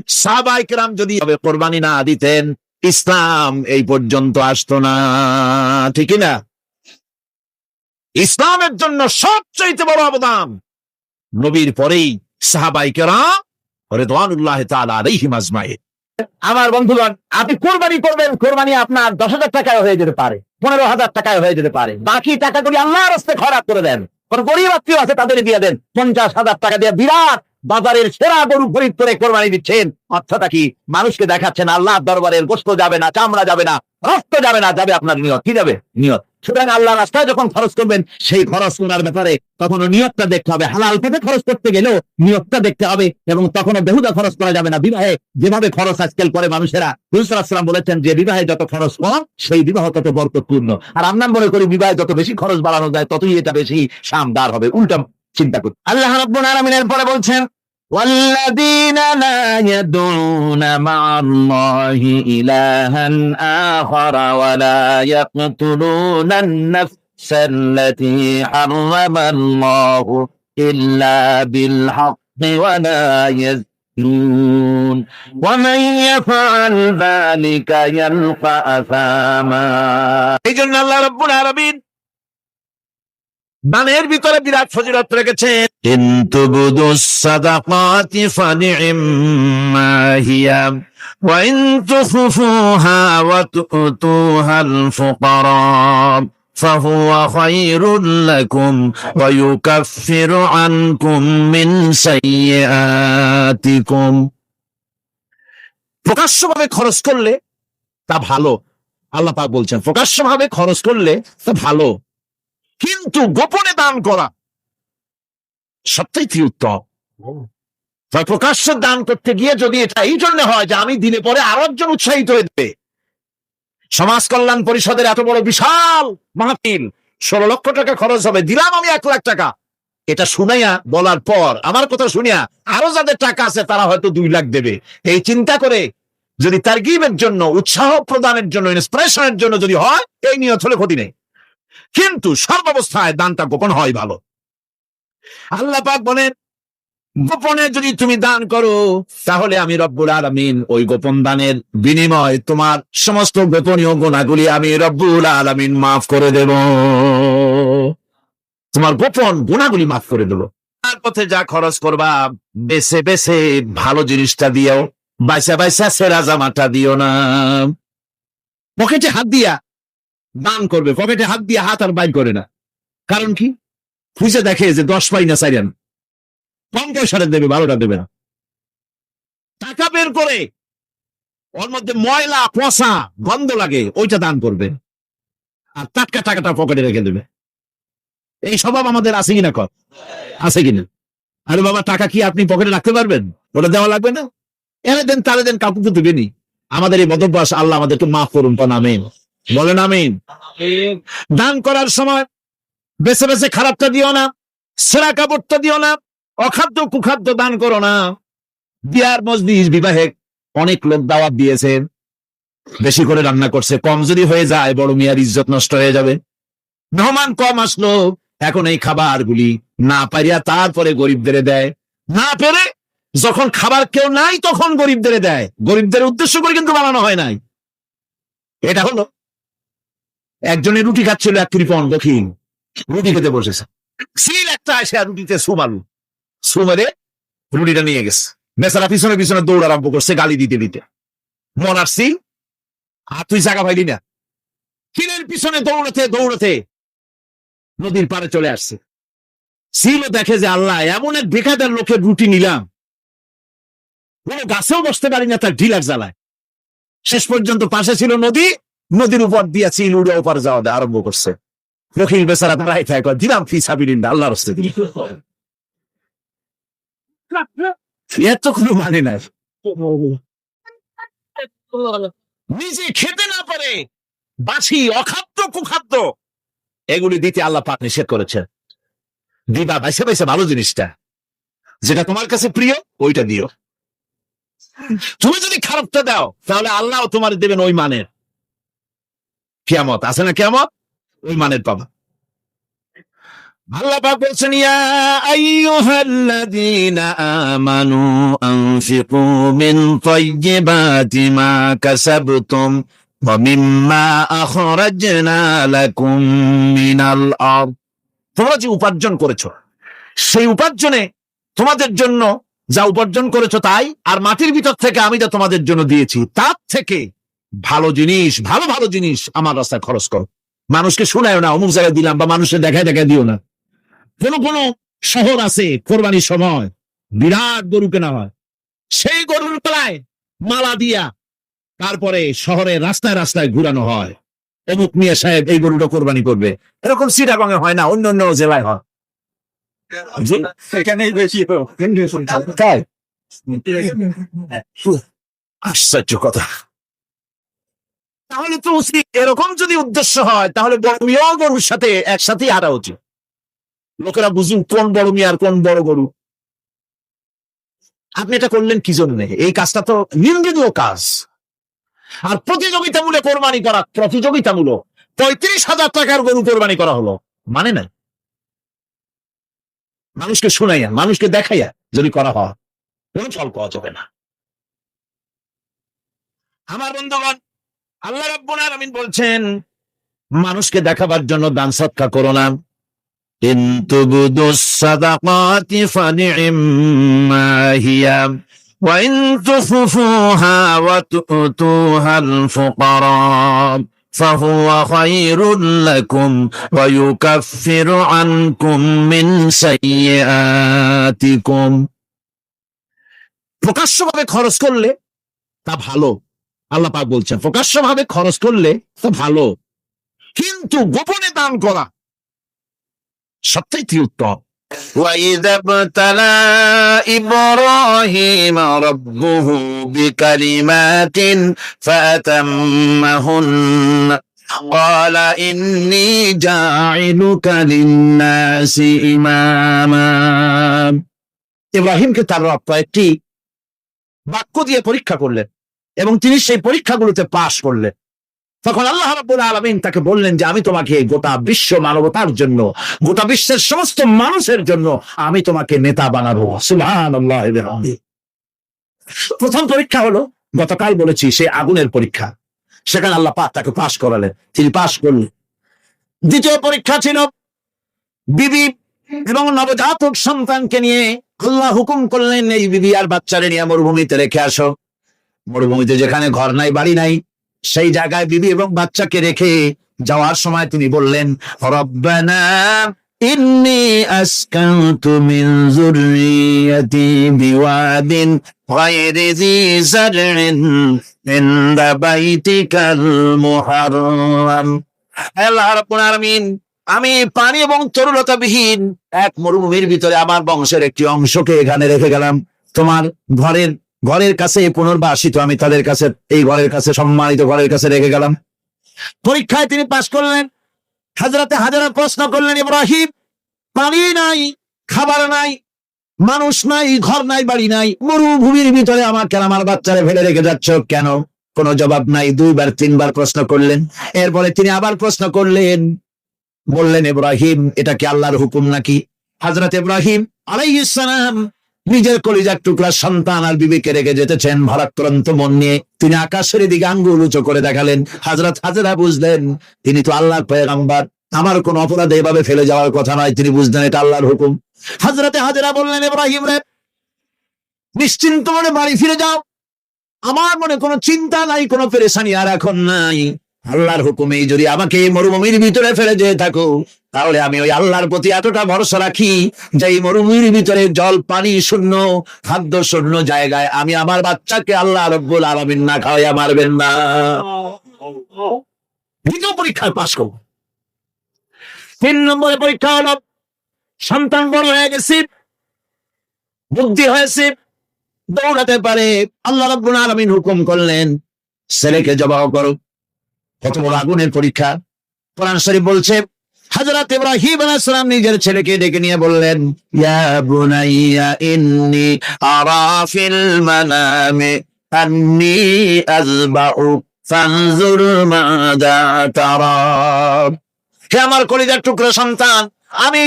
সাহাবায়ে কেরাম যদি কোরবানি না দিতেন, ইসলাম এই পর্যন্ত আসতো না, ঠিক না? ইসলামের জন্য সবচেয়ে বড় অবদান নবীর পরেই সাহাবায়ে কেরাম রিদওয়ানুল্লাহি তাআলা আলাইহিম আজমাইন। আমার বন্ধুগণ, আপনি কোরবানি করবেন, কোরবানি আপনার 10,000 টাকায় হয়ে যেতে পারে, 15,000 টাকায় হয়ে যেতে পারে। বাকি টাকাগুলি আল্লাহর রাস্তায় খরচ করে দেন। কোন গরিব আত্মীয় আছে তাদের দিয়ে দেন। 50,000 টাকা দিয়ে বিরাট বাজারের সেরা গরু খরিদ করে কোরবানি দিচ্ছেন। অর্থটা কি? মানুষকে দেখাচ্ছেন আল্লাহর দরবারের গোশত যাবে না, চামড়া যাবে না, রক্ত যাবে না, যাবে আপনার নিয়ত। কি যাবে? নিয়ত। সুতরাং আল্লাহর রাস্তায় যখন খরচ করবেন, সেই খরচ করার ব্যাপারে তখনও নিয়তটা দেখতে হবে। হালাল পথে খরচ করতে গেলেও নিয়তটা দেখতে হবে, এবং তখনও বেহুদা খরচ করা যাবে না। বিবাহে যেভাবে খরচ আজকাল করে মানুষেরা, রাসূল সাল্লাল্লাহু আলাইহি ওয়াসাল্লাম বলেছেন যে বিবাহে যত খরচ কম, সেই বিবাহ তত বরকতপূর্ণ। আর আমরা মনে করি বিবাহে যত বেশি খরচ বাড়ানো যায় ততই এটা বেশি শানদার হবে। উল্টা চিন্তা করি। আল্লাহ রাব্বুল আলামিনের পরে বলছেন, والذين لا يدعون مع الله إلها آخر ولا يقتلون النفس التي حرم الله إلا بالحق ولا يزنون ومن يفعل ذلك يلقى أثاما। এই জন্য আল্লাহ রাব্বুল আলামিন দানের ভিতরে বিরাট ফজিলত রেখেছেন। কিন্তু বুদুস সাদাকাতি ফানি'ম্মা হিয়া ওয়া ইন তুখফুহা ওয়া তু'তুহাল ফুকারা ফাহুয়া খায়রুল লাকুম ওয়া ইউকাফফিরু আনকুম মিন সাইয়্যাতিকুম। প্রকাশ্যভাবে খরচ করলে তা ভালো, আল্লাহ পাক বলছেন প্রকাশ্যভাবে খরচ করলে তা ভালো, কিন্তু গোপনে দান করা সবচেয়ে উত্তম। প্রকাশ্য দান করতে গিয়ে যদি এটা এই জন্য হয় যে আমি দিলে পরে আরো একজন উৎসাহিত হয়ে যাবে। সমাজ কল্যাণ পরিষদের এত বড় বিশাল মাহফিল, 16 লক্ষ টাকা খরচ হবে, দিলাম আমি 1 লাখ টাকা, এটা শুনাইয়া বলার পর আমার কথা শুনিয়া আরো যাদের টাকা আছে তারা হয়তো 2 লাখ দেবে, এই চিন্তা করে যদি তারগিবের জন্য, উৎসাহ প্রদানের জন্য, ইন্সপিরেশনের জন্য যদি হয়, এই নিয়ত হলে ক্ষতি নেই। কিন্তু সর্বাবস্থায় দানটা গোপন হয় ভালো। আল্লাহ পাক বলেন গোপনে যদি তুমি দান করো তাহলে আমি রব্বুল আলামিন ওই গোপন দানের বিনিময় তোমার সমস্ত গোপনীয় গুনাহগুলি আমি রব্বুল আলামিন মাফ করে দেব, তোমার গোপন গুনাহগুলি মাফ করে দেব। তার পথে যা খরচ করবা বেছে বেছে ভালো জিনিসটা দিও, বাইসা বাইসা সেরা জামাটা দিও না। পকেটে হাত দিয়া দান করবে, পকেটে হাত দিয়ে হাত আর বাইর করে না। কারণ কি? খুঁজে দেখে যে 10 পাই না 4 আনা, কম পয়সাটা দেবে, 12টা দেবে না। টাকা বের করে ওর মধ্যে ময়লা পচা গন্ধ লাগে, ওইটা দান করবে, আর টাটকা টাকাটা পকেটে রেখে দেবে। এই স্বভাব আমাদের আছে কিনা? আছে কিনা? আরে বাবা, টাকা কি আপনি পকেটে রাখতে পারবেন? ওটা দেওয়া লাগবে না, এনে দেন, তাহলে দেন, কাউকে তো দেবেনি। আমাদের এই বদভ্যাস আল্লাহ আমাদেরকে মাফ করুন, আমিন বলেন, আমিন। দান করার সময় বেছে বেছে খারাপটা দিও না, সেরা কাপড়টা দিও না, অখাদ্য কুখাদ্য দান করো না। বিয়ার মজলিস, বিবাহে অনেক লোক দাওয়াত দিয়েছেন, বেশি করে রান্না করছে, কম যদি হয়ে যায় বড় মিয়ার ইজ্জত নষ্ট হয়ে যাবে। মেহমান কম আসলো, এখন এই খাবারগুলি না পারিয়া তারপরে গরিবদের দেয়, না পেরে যখন খাবার কেউ নাই তখন গরিবদের দেয়। গরিবদের উদ্দেশ্য করে কিন্তু বানানো হয় নাই। এটা হলো একজনের রুটি খাচ্ছিল, 1 কৃপণ দক্ষিণ রুটি খেতে বসেছে, সিল একটা এসে রুটিতে সুমারু, সুমারে রুটিটা নিয়ে গেছে। বেচারা পিছনে পিছনে দৌড় আরম্ভ করছে, গালি দিতে দিতে। মনার সিল, আর তুই জায়গা পাইলি না, সিলের পিছনে দৌড়াতে দৌড়াতে নদীর পাড়ে চলে আসছে। সিলও দেখে যে আল্লাহ, এমন এক বেকায়দার লোকের রুটি নিলাম, কোনো গাছেও বসতে পারি না তার ঢিলার জ্বালায়। শেষ পর্যন্ত পাশে ছিল নদী, নদীর উপর দিয়া চিল উড়ে ওপার যাওয়া আরম্ভ করছে। দক্ষিণ বেচারা দাঁড়াই থাকে, দিলাম ফি সাবিলিল্লাহ, আল্লাহর রাস্তায় দিলাম। এত কোনো মানে নাই। নিজে খেতে না পারে বাসি অখাদ্য কুখাদ্য এগুলি দিতে আল্লাহ পাক নিষেধ করেছেন। দিবা বাইসে বাইসে ভালো জিনিসটা, যেটা তোমার কাছে প্রিয়, ওইটা দিও। তুমি যদি খারাপটা দাও তাহলে আল্লাহ তোমার দেবেন ওই মানের। কিয়ামত আছে না, কিয়ামত ওই মানের পাবা। আল্লাহ পাক বলছেন, ইয়া আইয়ুহাল্লাযীনা আমানু আনফিকু মিন তাইয়্যিবাতি মা কাসাবতুম ওয়া মিম্মা আখরাজনা লাকুম মিনাল আরদ। তোমরা যে উপার্জন করেছো, সেই উপার্জনে তোমাদের জন্য যা উপার্জন করেছো তাই, আর মাটির ভিতর থেকে আমি যা তোমাদের জন্য দিয়েছি তার থেকে ভালো জিনিস, ভালো ভালো জিনিস আমার রাস্তায় খরচ করো। মানুষকে শোনায় না অমুক জায়গায় দিলাম, বা মানুষের দেখায় দেখায় দিও না। কোন কোন শহর আছে কোরবানির সময় বিরাট গরু কেনা হয়, সেই গরুর তলায় মালা দিয়া তারপরে শহরে রাস্তায় রাস্তায় ঘুরানো হয়, অমুক মিয়া সাহেব এই গরুটা কোরবানি করবে। এরকম চিটাগংয়ে হয় না, অন্য অন্য জেলায় হয়। এখানেই বেশি তাই আশ্চর্য কথা। তাহলে তো উচিত, এরকম যদি উদ্দেশ্য হয় তাহলে বড় মিয়া গরুর সাথে একসাথেই হাঁটা উচিত, লোকেরা বুঝুন কোন বড় মিয়া আর কোন বড় গরু। আপনি এটা করলেন কি জন্য? এই কাজটা তো নিন্দনীয় কাজ। আর প্রতিযোগিতামূলক কোরবানি করা, প্রতিযোগিতামূলক 35,000 টাকার গরু কোরবানি করা হলো, মানে না। মানুষকে শোনাইয়া, মানুষকে দেখাইয়া যদি করা হয় কোন ফল পাওয়া যাবে না। আমার বন্ধুগণ, আল্লাহ রাব্বুল আলামিন বলছেন, মানুষকে দেখাবার জন্য দান সদকা করো না। ইন তুবদুস সাদাকাতি ফানি'ম্মা হিয়া ওয়া ইন তুখফুহা ওয়া তু'তুহাল ফুকারা ফাহুয়া খায়রুল লাকুম ওয়া ইউকাফফিরু আনকুম মিন সাইয়্যাতিকুম। প্রকাশ্যভাবে খরচ করলে তা ভালো, আল্লাহ পাক বলছেন প্রকাশ্যভাবে খরচ করলে তা ভালো, কিন্তু গোপনে দান করা সবচেয়ে উত্তম। وَإِذَا ابْتَلَى إِبْرَاهِيمَ رَبُّهُ بِكَلِمَاتٍ فَأَتَمَّهُنَّ قَالَ إِنِّي جَاعِلُكَ لِلنَّاسِ إِمَامًا। ইব্রাহিমকে তার রব কয়েকটি বাক্য দিয়ে পরীক্ষা করলেন এবং তিনি সেই পরীক্ষাগুলোতে পাশ করলেন। তখন আল্লাহ রাব্বুল আলামিন তাকে বললেন যে আমি তোমাকে গোটা বিশ্ব মানবতার জন্য, গোটা বিশ্বের সমস্ত মানুষের জন্য আমি তোমাকে নেতা বানাবো। সুবহানাল্লাহ। প্রথম পরীক্ষা হলো, গতকাল বলেছি, সেই আগুনের পরীক্ষা। সেখানে আল্লাহ পাক তাকে পাশ করালেন, তিনি পাশ করলেন। দ্বিতীয় পরীক্ষা ছিল বিবি এবং নবজাতক সন্তানকে নিয়ে আল্লাহ হুকুম করলেন, এই বিবি আর বাচ্চারে নিয়ে মরুভূমিতে রেখে আসো। মরুভূমিতে যেখানে ঘর নাই, বাড়ি নাই, সেই জায়গায় বিবি এবং বাচ্চাকে রেখে যাওয়ার সময় তিনি বললেন, রব্বানা ইন্নী আসকানতু মিন যুররিয়াতি বিওয়াদিন গায়রি যী যারইন ইনদা বাইতিকাল মুহাররাম। আল্লাহ রাব্বুল আলামিন, আমি পানি এবং তরুলতাবিহীন এক মরুভূমির ভিতরে আমার বংশের একটি অংশকে এখানে রেখে গেলাম। তোমার ঘরের কাছে পুনর্বাসিত, আমি তাদের কাছে, এই ঘরের কাছে, সম্মানিত ঘরের কাছে রেখে গেলাম। পরীক্ষায় তিনি পাশ করলেন। হযরতে হাজেরা প্রশ্ন করলেন, ইব্রাহিম, পানি নাই, খাবার নাই, মানুষ নাই, ঘর নাই, বাড়ি নাই, মরুভূমির ভিতরে আমাকে আমার বাচ্চারে ফেলে রেখে যাচ্ছ কেন? কোনো জবাব নাই। 2বার 3বার প্রশ্ন করলেন। এরপরে তিনি আবার প্রশ্ন করলেন, বললেন, ইব্রাহিম, এটা কি আল্লাহর হুকুম নাকি? হযরত ইব্রাহিম আলাইহিস সালাম নিজের কলিজার টুকরা সন্তান আর বিবিকে রেখে যেতেছেন ভারাক্রান্ত মন নিয়ে। তিনি আকাশের দিকে আঙ্গুল উঁচু করে দেখালেন। হযরত হাজেরা বুঝলেন তিনি তো আল্লাহর পয়গম্বর, আমার কোন অপরাধে এভাবে ফেলে যাওয়ার কথা নয়। তিনি বুঝলেন এটা আল্লাহর হুকুম। হযরতে হাজেরা বললেন, ইব্রাহিম রে, নিশ্চিন্ত মনে বাড়ি ফিরে যাও, আমার মনে কোনো চিন্তা নাই, কোনো পেরেশানি আর এখন নাই। আল্লাহর হুকুমেই যদি আমাকে মরুভূমির ভিতরে ফেলে যেতে থাকো, তাহলে আমি ওই আল্লাহর প্রতি এতটা ভরসা রাখি যে এই মরুভূমির ভিতরে জল পানি শূন্য, খাদ্য শূন্য জায়গায় আমি আমার বাচ্চাকে আল্লাহ রাব্বুল আলামিন না খাওয়াইয়া মারবেন না। দ্বিতীয় পরীক্ষায় পাশ করব। 3 নম্বরে পরীক্ষা হলো, সন্তান বড় হয়ে গেছে, বুদ্ধি হয়েছে, দৌড়াতে পারে। আল্লাহ রাব্বুল আলামিন হুকুম করলেন, ছেলেকে জবাহ করো। কত বড় আগুনের পরীক্ষা! কোরআন শরীফ বলছে, হযরত ইব্রাহিম আলাইহিস সালাম নিজের ছেলেকে ডেকে নিয়ে বললেন, ইয়া বুনাইয়া ইন্নী আরা ফিল মানামি আন্নী আযবাহু ফানজুর মাযা তারা। হে আমার কলিজার টুকরা সন্তান, আমি